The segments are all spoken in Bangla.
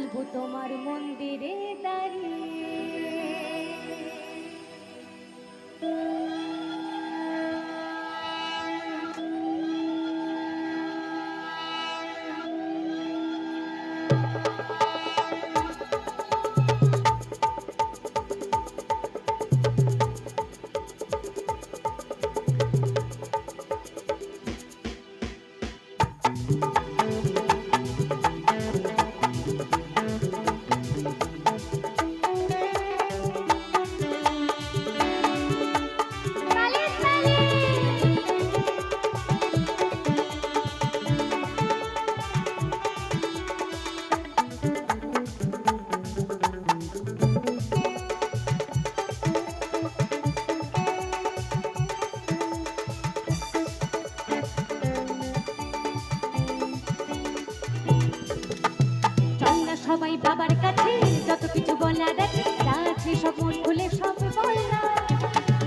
ঢালবো তোমার মন্দিরে দাঁড়িয়ে। সবাই বাবার কাছে যত কিছু বলার আছে, যা আছে সব মন খুলে সব বলনা।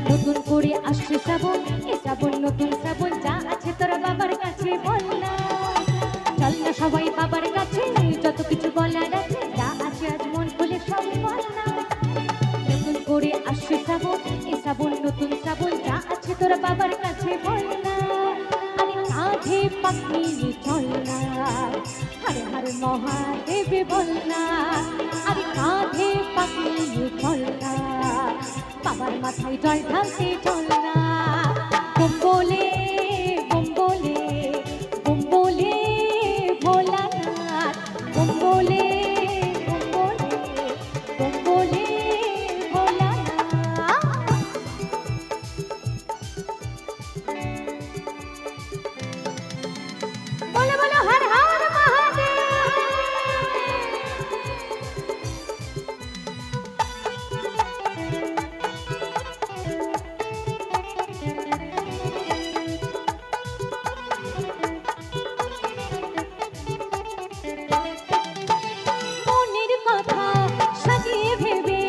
নতুন করে আসছে শ্রাবণ, এ শ্রাবণ নতুন শ্রাবণ, যা আছে তোরা বাবার কাছে বলনা। চল না সবাই বাবার কাছে যত কিছু বলার আছে, যা আছে আজ মন খুলে সব বলনা। নতুন করে আসছে শ্রাবণ, এ শ্রাবণ নতুন শ্রাবণ, যা আছে তোরা বাবার কাছে বলনা। আরে কাঁধে পাকিয়ে চল না, হরে হরে মহাদেব বলনা। আরে কাঁধে পাকিয়ে চল না, বাবার মাথায় জল ঢালতে চল না। বোম বলে বোম বলে বোম বলে ভোলানাথ, বোম বলে বোম বলে বোম বলে ভোলানাথ। বলো বলো হর হর মহাদেব। মনের কথা সাজিয়ে ভেবে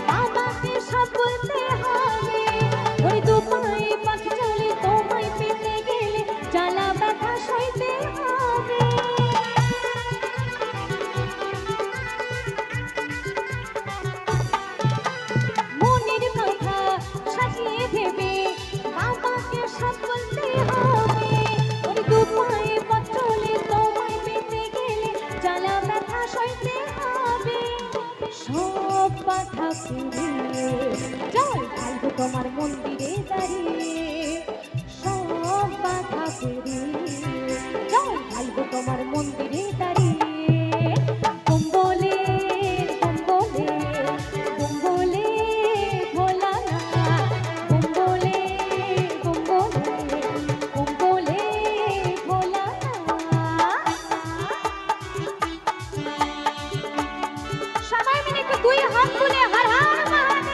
বাবাকে সব বলতে হবে। ওই দু পায়ে পাখি চলে তোমায় পেতে গেলে জ্বালা ব্যথা সইতে হবে। মনের কথা সাজিয়ে ভেবে বাবাকে সব বলতে হবে। ওই দু পায়ে পাখি চলে তোমায় পেতে গেলে জ্বালা ব্যথা সইতে হবে। সব বাধা পেরিয়ে জল ঢালবো তোমার মন্দিরে দাঁড়িয়ে। সব বাধা পেরিয়ে জল ঢালবো তোমার মন্দিরে দাঁড়িয়ে। বোম বলে বোম বলে বোম বলে ভোলানাথ, বোম বলে বোম বলে বোম বলে ভোলানাথ। সবাই মিলে একটু দুই হাত তুলে হর হর মহাদেব।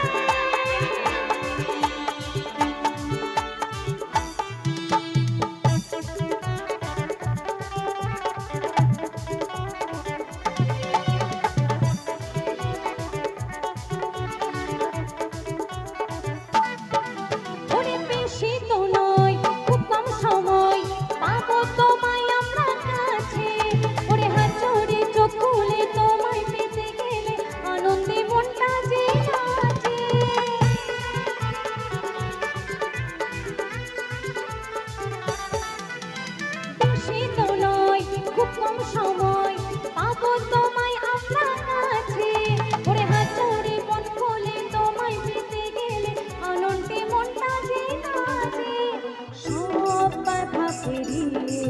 ওরে বেশি তো নয়, খুব কম সময় পাবো তোমায় আমরা কাছে। ওরে হাত জোড়ে চোখ খুলে তোমায় পেতে গেলে আনন্দে মনটা যে নাচে। বেশি তো নয়, খুব কম সময় পাবো তোমায় আমরা কাছে। ওরে হাত জোড়ে মন খুলে তোমায় পেতে গেলে আনন্দে মনটা যে নাচে। সব বাধা পেরিয়ে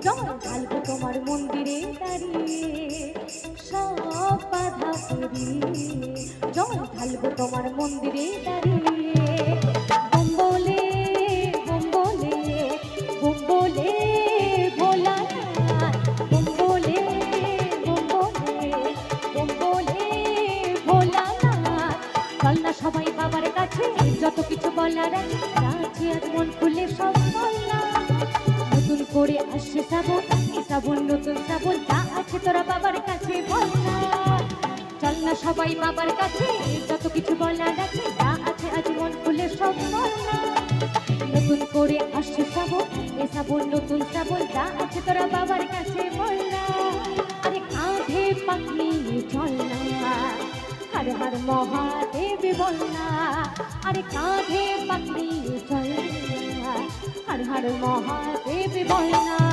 জল ঢালবো তোমার মন্দিরে দাঁড়িয়ে। সব বাধা পেরিয়ে জল ঢালবো তোমার মন্দিরে দাঁড়িয়ে। বোম বলে বোম বলে বোম বলে ভোলানাথ, বোম বলে বোম বলে বোম বলে ভোলানাথ। চল না সবাই বাবার কাছে যত কিছু বলার আছে, যা আছে আজ মন খুলে সব বলনা। নতুন করে আসছে শ্রাবণ, এ শ্রাবণ নতুন শ্রাবণ, যা আছে তোরা বাবার কাছে বলনা। চল না সবাই বাবার কাছে যত কিছু বলার আছে, যা আছে আজ মন খুলে সব বলনা। নতুন করে আসছে শ্রাবণ, এ শ্রাবণ নতুন শ্রাবণ, যা আছে তোরা বাবার কাছে বলনা। আরে কাঁধে পাকিয়ে হর মহাদেব বলনা, আরে কাঁধে পাকড়ি চল না, হর হর মহাদেব বলনা।